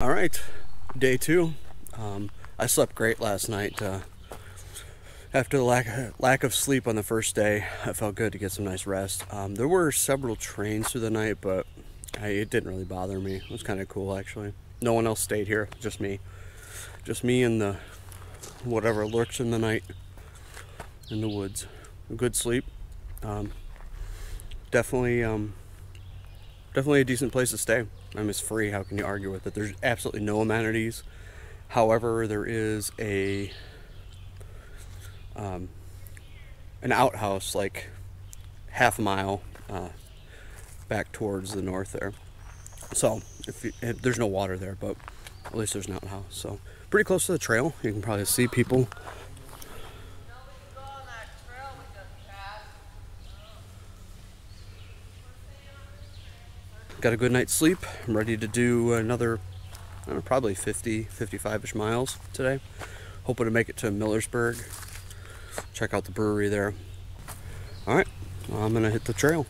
All right, day 2. I slept great last night. After the lack of sleep on the first day, I felt good to get some nice rest. There were several trains through the night, but it didn't really bother me. It was kind of cool, actually. No one else stayed here, just me. Just me and the whatever lurks in the night in the woods. A good sleep. Definitely a decent place to stay. I mean, it's free. How can you argue with it? There's absolutely no amenities. However, there is an outhouse like half a mile back towards the north there. So there's no water there, but at least there's an outhouse. So pretty close to the trail. You can probably see people. Got a good night's sleep. I'm ready to do another, probably 55-ish miles today. Hoping to make it to Millersburg. Check out the brewery there. All right, well, I'm gonna hit the trail.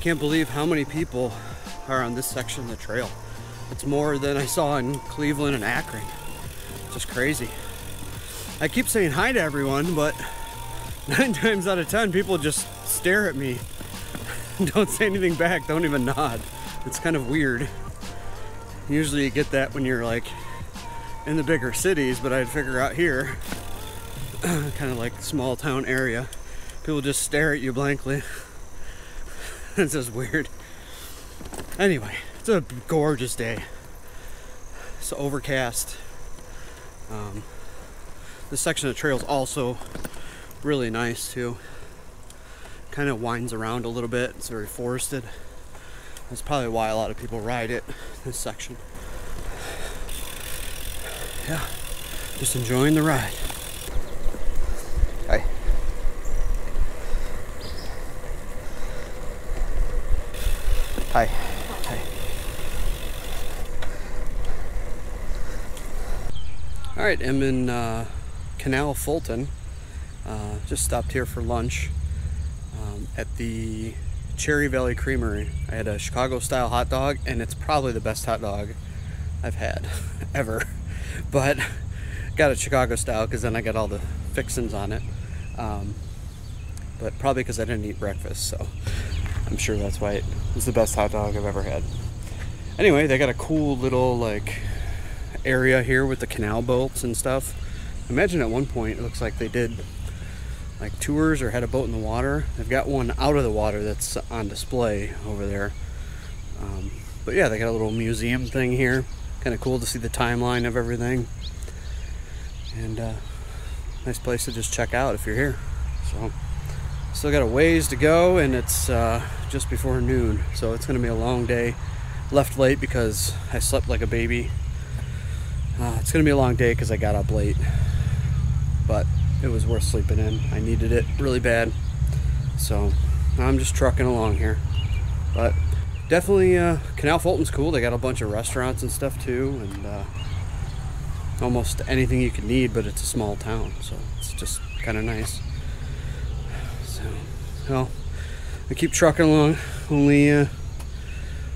Can't believe how many people are on this section of the trail. It's more than I saw in Cleveland and Akron. Just crazy. I keep saying hi to everyone, but 9 times out of 10 people just stare at me. Don't say anything back, don't even nod. It's kind of weird. Usually you get that when you're like in the bigger cities, but I'd figure out here, kind of like small town area, people just stare at you blankly. It's just weird. Anyway, it's a gorgeous day. It's overcast. This section of the trail is also really nice too. Kind of winds around a little bit. It's very forested. That's probably why a lot of people ride it, this section. Yeah, just enjoying the ride. Hi. Hi. Hi. All right, I'm in Canal Fulton. Just stopped here for lunch at the Cherry Valley Creamery. I had a Chicago-style hot dog, and it's probably the best hot dog I've had ever. But got it Chicago-style because then I got all the fixings on it. But probably because I didn't eat breakfast, so I'm sure that's why it was the best hot dog I've ever had. Anyway, they got a cool little like area here with the canal boats and stuff. Imagine at one point it looks like they did like tours or had a boat in the water. They've got one out of the water that's on display over there. But yeah, they got a little museum thing here. Kind of cool to see the timeline of everything. And nice place to just check out if you're here. So still got a ways to go, and it's just before noon, so it's gonna be a long day. Left late because I slept like a baby. It's gonna be a long day because I got up late, but it was worth sleeping in. I needed it really bad, so I'm just trucking along here. But definitely Canal Fulton's cool. They got a bunch of restaurants and stuff too, and almost anything you could need, but it's a small town, so it's just kind of nice. So, well, I keep trucking along. Only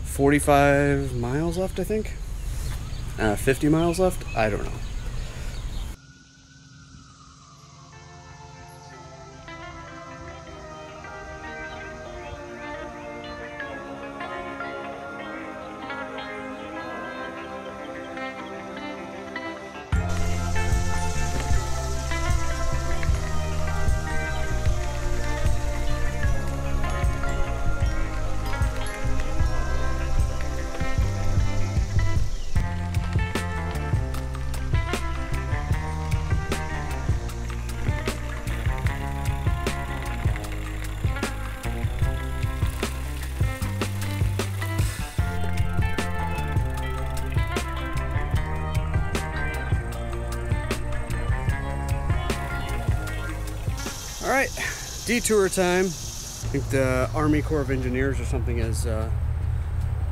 45 miles left, I think. 50 miles left? I don't know. detour time. I think the Army Corps of Engineers or something is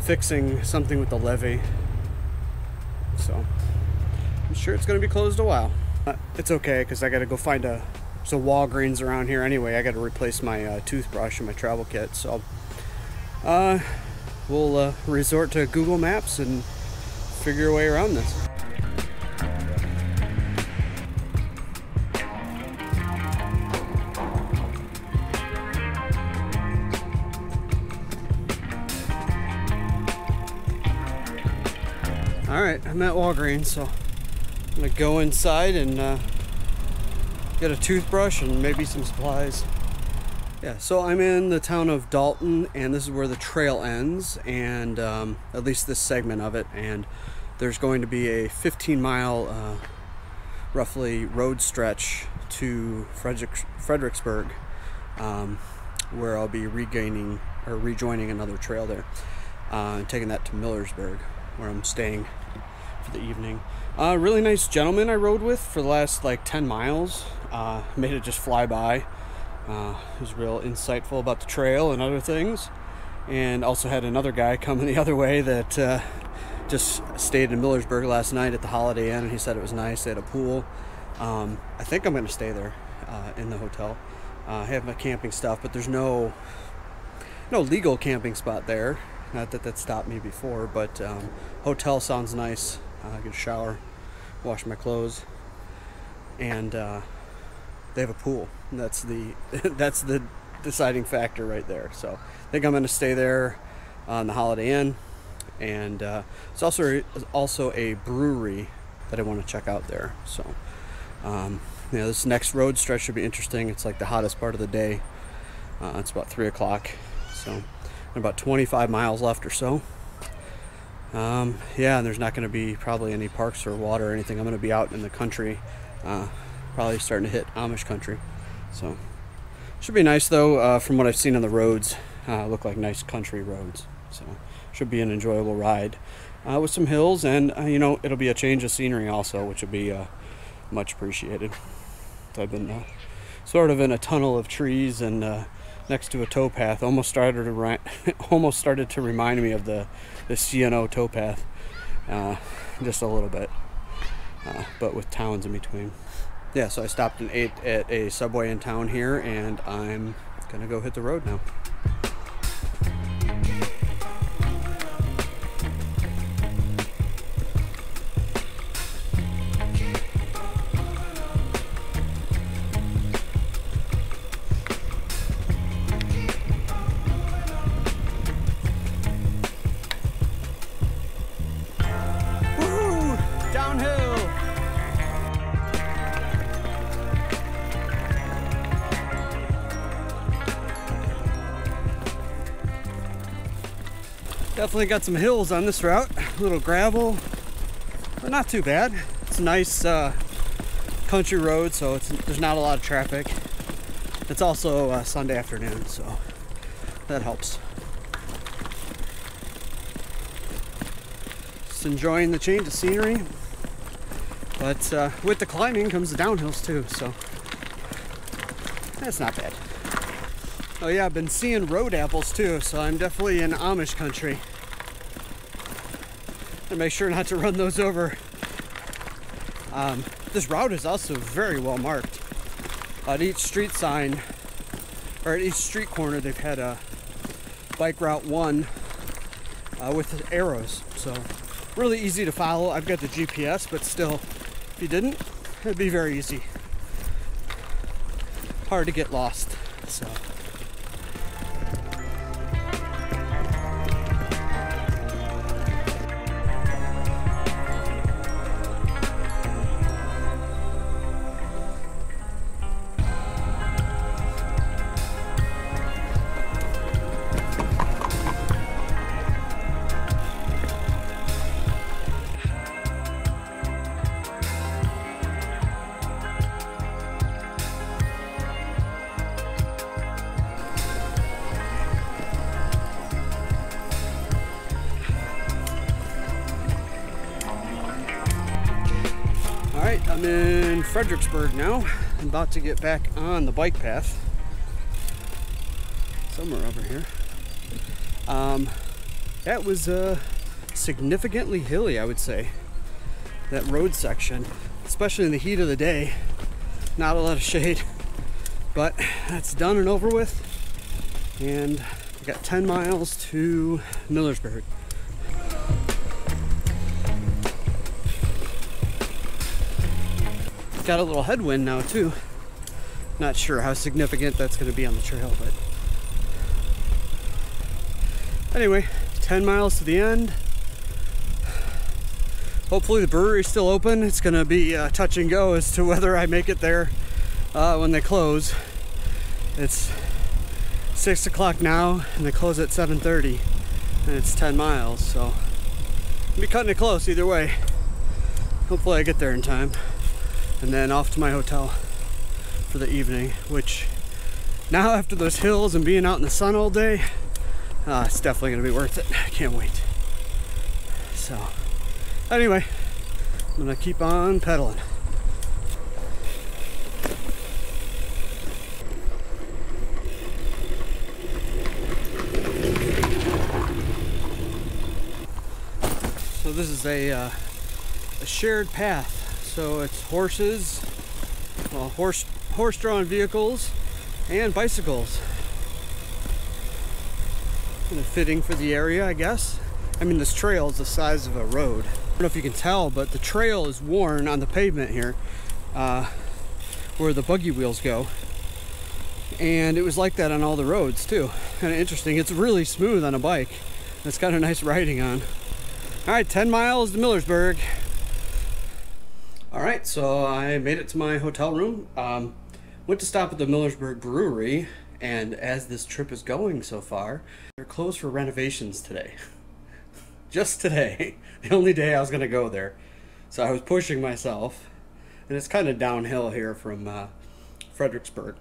fixing something with the levee. So I'm sure it's going to be closed a while. It's okay because I got to go find a Walgreens around here anyway. I got to replace my toothbrush in my travel kit. So we'll resort to Google Maps and figure a way around this. Alright, I'm at Walgreens, so I'm gonna go inside and get a toothbrush and maybe some supplies. Yeah, so I'm in the town of Dalton, and this is where the trail ends, and at least this segment of it, and there's going to be a 15-mile roughly road stretch to Fredericksburg, where I'll be rejoining another trail there, and taking that to Millersburg, where I'm staying for the evening. Really nice gentleman I rode with for the last like 10 miles. Made it just fly by. He was real insightful about the trail and other things, and also had another guy coming the other way that just stayed in Millersburg last night at the Holiday Inn, and he said it was nice. They had a pool. I think I'm going to stay there in the hotel. I have my camping stuff, but there's no legal camping spot there. Not that that stopped me before, but hotel sounds nice. I get a shower, wash my clothes, and they have a pool. And that's the deciding factor right there. So I think I'm going to stay there on the Holiday Inn, and it's also a brewery that I want to check out there. So this next road stretch should be interesting. It's like the hottest part of the day. It's about 3 o'clock, so about 25 miles left or so. Yeah, and there's not going to be probably any parks or water or anything. I'm going to be out in the country, probably starting to hit Amish country. So should be nice though. From what I've seen on the roads, look like nice country roads. So should be an enjoyable ride with some hills, and it'll be a change of scenery also, which will be much appreciated. So I've been sort of in a tunnel of trees and next to a towpath. Almost started to remind me of the CNO towpath, just a little bit, but with towns in between. Yeah, so I stopped and ate at a Subway in town here, and I'm gonna go hit the road now. Definitely got some hills on this route, a little gravel, but not too bad. It's a nice country road, so there's not a lot of traffic. It's also Sunday afternoon, so that helps. Just enjoying the change of scenery, but with the climbing comes the downhills too, so that's not bad. Oh yeah, I've been seeing road apples too, so I'm definitely in Amish country. And make sure not to run those over. This route is also very well marked. At each street sign, or at each street corner, they've had a bike route 1 with arrows. So really easy to follow. I've got the GPS, but still, if you didn't, it'd be very easy. Hard to get lost, so. I'm in Fredericksburg now. I'm about to get back on the bike path. somewhere over here. That was significantly hilly, I would say. That road section, especially in the heat of the day. Not a lot of shade, but that's done and over with. And I got 10 miles to Millersburg. Got a little headwind now too. Not sure how significant that's going to be on the trail, but anyway, 10 miles to the end. Hopefully the brewery's still open. It's going to be touch and go as to whether I make it there when they close. It's 6 o'clock now and they close at 7:30 and it's 10 miles, so I'll be cutting it close either way. Hopefully I get there in time. And then off to my hotel for the evening, which now after those hills and being out in the sun all day, it's definitely gonna be worth it. I can't wait. So anyway, I'm gonna keep on pedaling. So this is a shared path. So it's horses, well, horse-drawn vehicles, and bicycles. Kind of fitting for the area, I guess. I mean, this trail is the size of a road. I don't know if you can tell, but the trail is worn on the pavement here, where the buggy wheels go. And it was like that on all the roads too. Kind of interesting. It's really smooth on a bike. It's got a nice riding on. All right, 10 miles to Millersburg. All right, so I made it to my hotel room. Went to stop at the Millersburg Brewery, and as this trip is going so far, they're closed for renovations today. Just today, the only day I was gonna go there. So I was pushing myself, and it's kind of downhill here from Fredericksburg.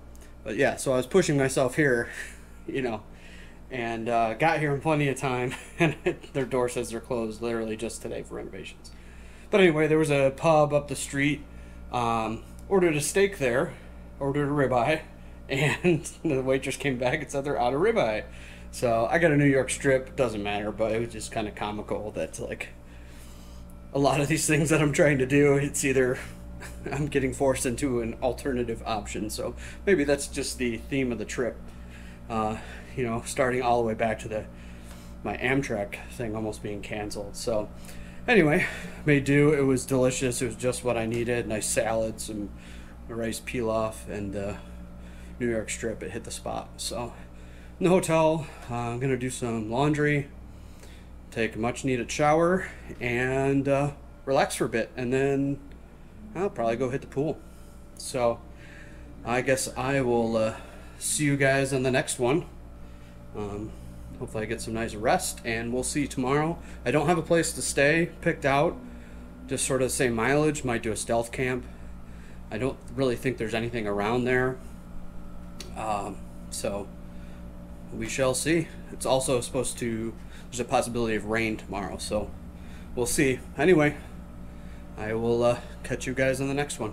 But yeah, so I was pushing myself here, you know, and got here in plenty of time, and their door says they're closed literally just today for renovations. But anyway, there was a pub up the street, ordered a steak there, ordered a ribeye, and the waitress came back and said they're out of ribeye. So I got a New York strip, doesn't matter, but it was just kind of comical that like a lot of these things that I'm trying to do, it's either I'm getting forced into an alternative option. So maybe that's just the theme of the trip, you know, starting all the way back to my Amtrak thing almost being canceled. So anyway, made do. It was delicious. It was just what I needed. Nice salad, some rice pilaf, and New York strip. It hit the spot. So in the hotel, I'm gonna do some laundry, take a much needed shower, and relax for a bit, and then I'll probably go hit the pool. So I guess I will see you guys on the next one. Hopefully I get some nice rest, and we'll see you tomorrow. I don't have a place to stay picked out, just sort of the same mileage. Might do a stealth camp. I don't really think there's anything around there, so we shall see. It's also supposed to, there's a possibility of rain tomorrow, so we'll see. Anyway, I will catch you guys on the next one.